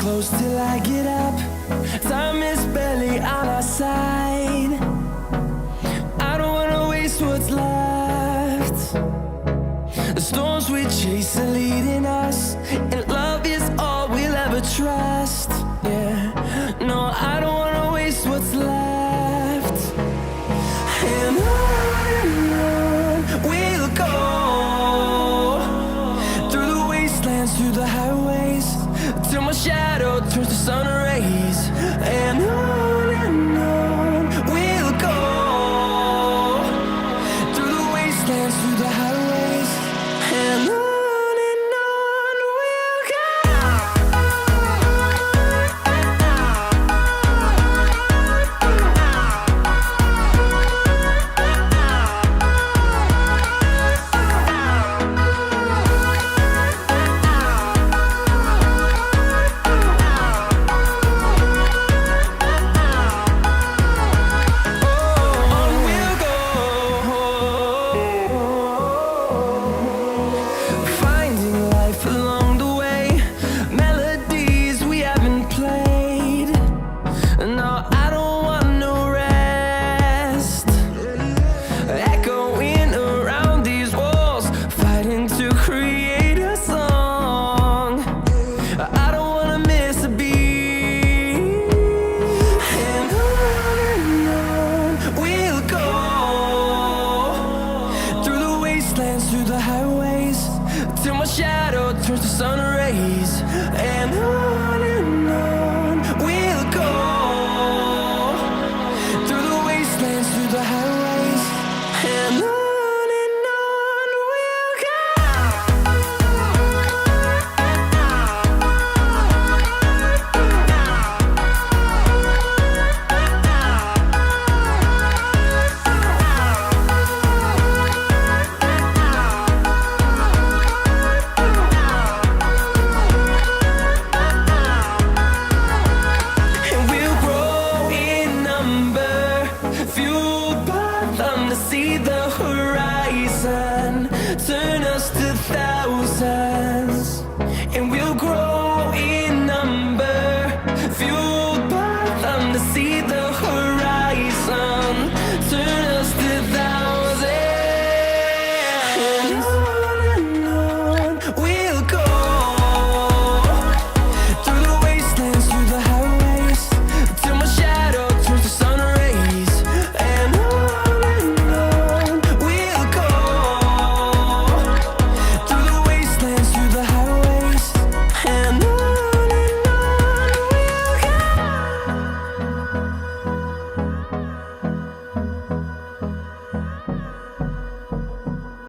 close till I get up. Time is barely on our side. I don't wanna waste what's left. The storms we chase are leading us, and love is all we'll ever trust. Yeah, no, I don't wanna waste what's left. And on we'll go, through the wastelands, through the highways, till my shadow turns to sun rays. And on we'll go, through the wastelands, through the highways, and on we'll go. Finding life along the way, melodies we haven't played. No, I